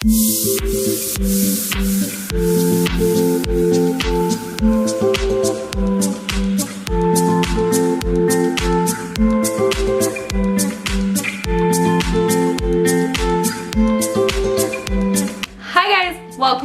Welcome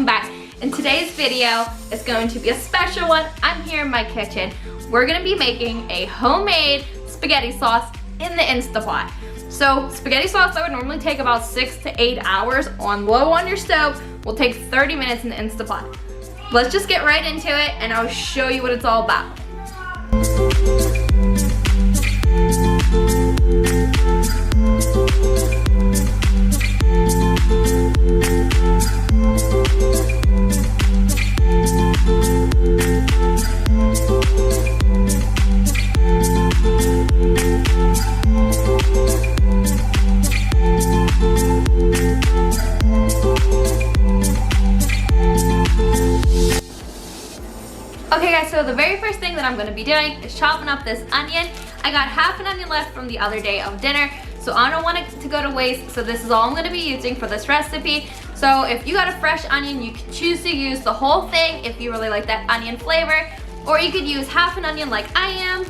back. In today's video is going to be a special one. I'm here in my kitchen. We're gonna be making a homemade spaghetti sauce in the Instapot. So spaghetti sauce that would normally take about 6 to 8 hours on low on your stove will take 30 minutes in the Instapot. Let's just get right into it and I'll show you what it's all about. Okay guys, so the very first thing that I'm going to be doing is chopping up this onion. I got half an onion left from the other day of dinner, so I don't want it to go to waste, so this is all I'm going to be using for this recipe. So if you got a fresh onion, you can choose to use the whole thing if you really like that onion flavor, or you could use half an onion like I am,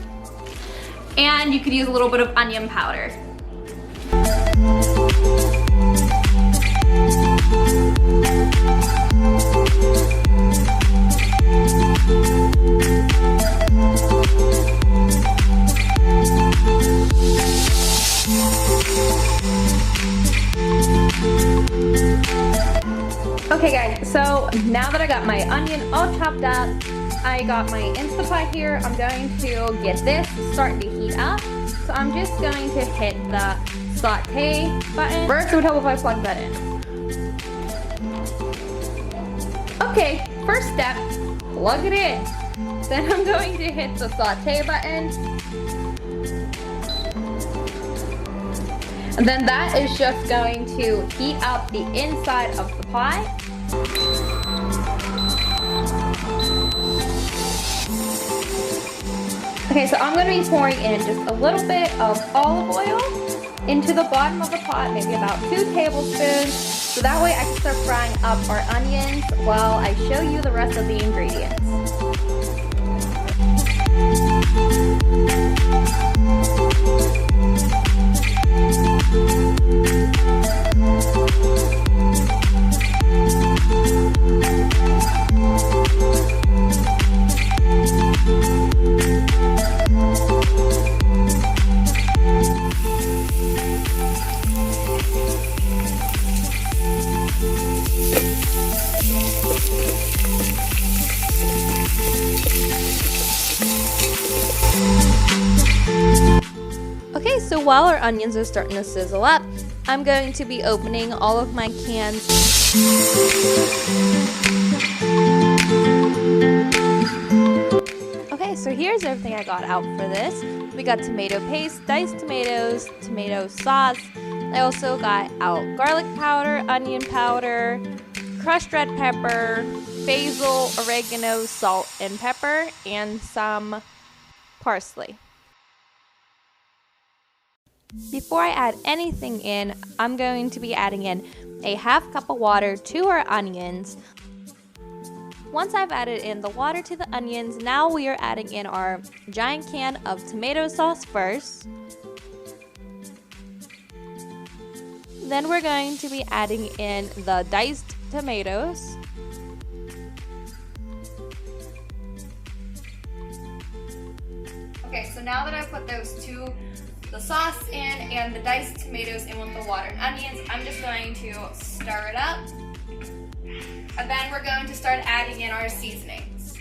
and you could use a little bit of onion powder. Okay guys, so now that I got my onion all chopped up, I got my Instapot here. I'm going to get this starting to heat up. So I'm just going to hit the saute button. First, it would help if I plug that in. Okay, first step, plug it in. Then I'm going to hit the saute button. And then that is just going to heat up the inside of the pie. Okay, so I'm going to be pouring in just a little bit of olive oil into the bottom of the pot, maybe about 2 tablespoons. So that way I can start frying up our onions while I show you the rest of the ingredients. Okay, so while our onions are starting to sizzle up, I'm going to be opening all of my cans. Okay, so here's everything I got out for this. We got tomato paste, diced tomatoes, tomato sauce. I also got out garlic powder, onion powder, crushed red pepper, basil, oregano, salt, and pepper, and some parsley. Before I add anything in, I'm going to be adding in a half cup of water to our onions. Once I've added in the water to the onions, now we are adding in our giant can of tomato sauce first. Then we're going to be adding in the diced tomatoes. Okay, so now that I've put the sauce in and the diced tomatoes in with the water and onions, I'm just going to stir it up. And then we're going to start adding in our seasonings.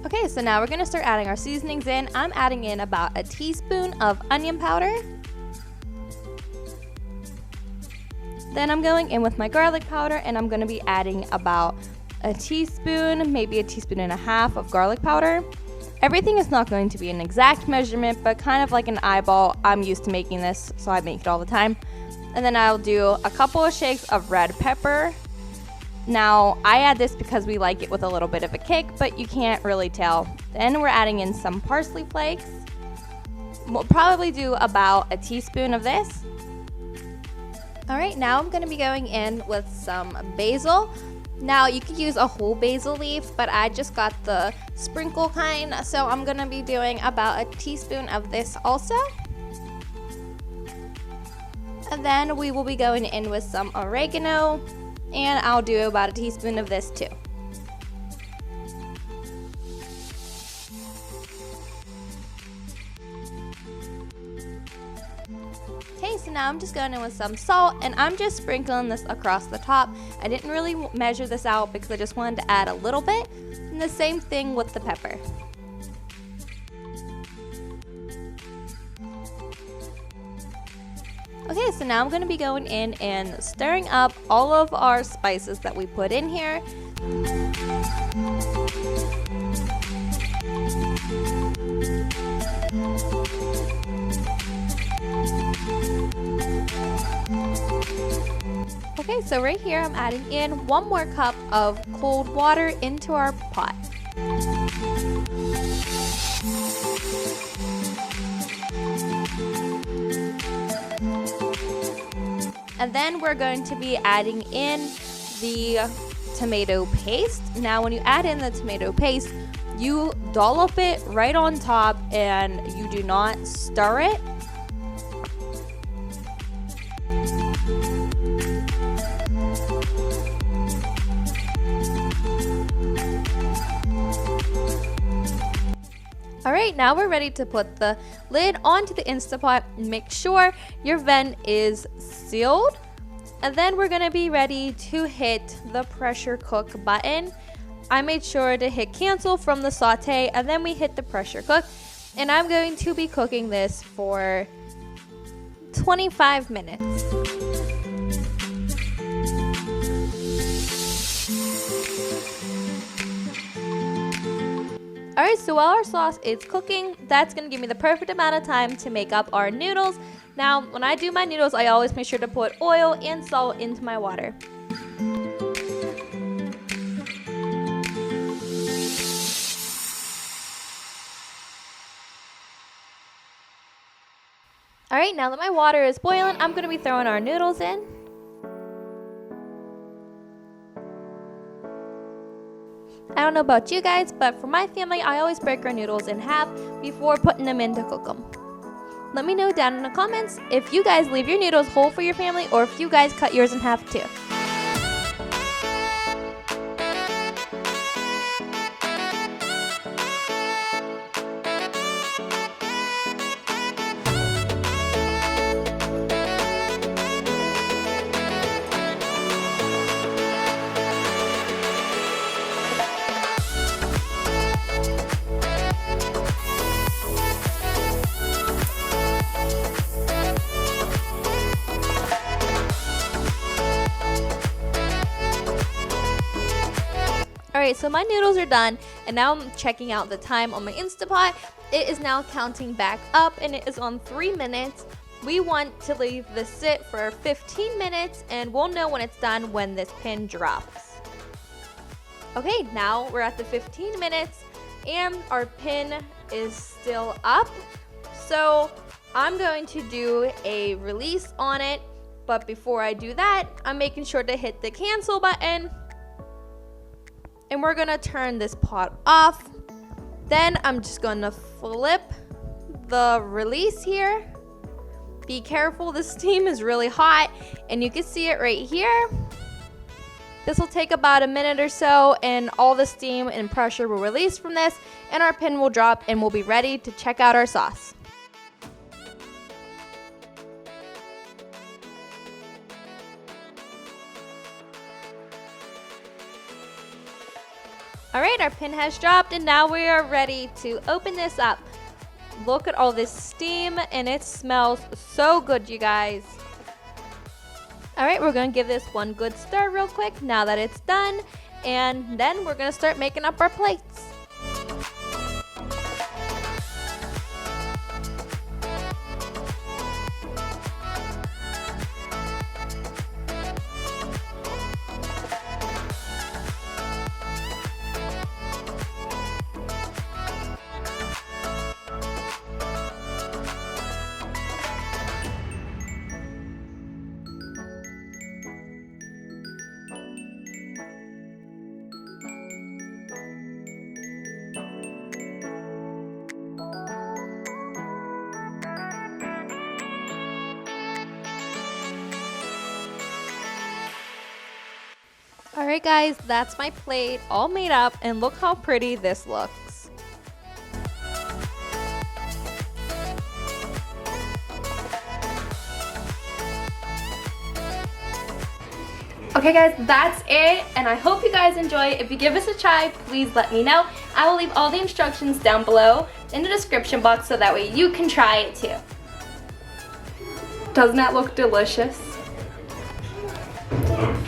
Okay, so now we're going to start adding our seasonings in. I'm adding in about a teaspoon of onion powder. Then I'm going in with my garlic powder, and I'm going to be adding about a teaspoon, maybe a teaspoon and a half of garlic powder. Everything is not going to be an exact measurement, but kind of like an eyeball. I'm used to making this, so I make it all the time. And then I'll do a couple of shakes of red pepper. Now, I add this because we like it with a little bit of a kick, but you can't really tell. Then we're adding in some parsley flakes. We'll probably do about a teaspoon of this. All right, now I'm gonna be going in with some basil. Now you could use a whole basil leaf, but I just got the sprinkle kind, so I'm gonna be doing about a teaspoon of this also. And then we will be going in with some oregano, and I'll do about a teaspoon of this too. Okay, so now I'm just going in with some salt, and I'm just sprinkling this across the top. I didn't really measure this out because I just wanted to add a little bit, and the same thing with the pepper. Okay, so now I'm going to be going in and stirring up all of our spices that we put in here. Okay, so right here I'm adding in 1 more cup of cold water into our pot. And then we're going to be adding in the tomato paste. Now when you add in the tomato paste, you dollop it right on top and you do not stir it. Alright, now we're ready to put the lid onto the Instapot. Make sure your vent is sealed. And then we're going to be ready to hit the pressure cook button. I made sure to hit cancel from the saute, and then we hit the pressure cook. And I'm going to be cooking this for 25 minutes. Alright, so while our sauce is cooking, that's going to give me the perfect amount of time to make up our noodles. Now, when I do my noodles, I always make sure to put oil and salt into my water. Alright, now that my water is boiling, I'm going to be throwing our noodles in. I don't know about you guys, but for my family, I always break our noodles in half before putting them in to cook them. Let me know down in the comments if you guys leave your noodles whole for your family or if you guys cut yours in half too. Alright, so my noodles are done, and now I'm checking out the time on my Instapot. It is now counting back up, and it is on 3 minutes. We want to leave this sit for 15 minutes, and we'll know when it's done when this pin drops. Okay, now we're at the 15 minutes, and our pin is still up. So I'm going to do a release on it, but before I do that, I'm making sure to hit the cancel button. And we're gonna turn this pot off. Then I'm just gonna flip the release here. Be careful, the steam is really hot, and you can see it right here. This will take about a minute or so, and all the steam and pressure will release from this, and our pin will drop, and we'll be ready to check out our sauce. Alright, our pin has dropped, and now we are ready to open this up. Look at all this steam, and it smells so good, you guys. Alright, we're going to give this one good stir real quick now that it's done, and then we're going to start making up our plates. Alright guys, that's my plate all made up, and look how pretty this looks. Okay guys, that's it, and I hope you guys enjoy. If you give us a try, please let me know. I will leave all the instructions down below in the description box so that way you can try it too. Doesn't that look delicious?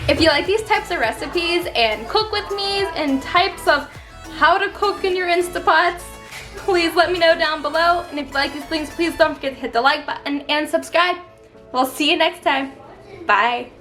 If you like these types of recipes and cook with me's and types of how to cook in your Instapots, please let me know down below. And if you like these things, please don't forget to hit the like button and subscribe. We'll see you next time. Bye.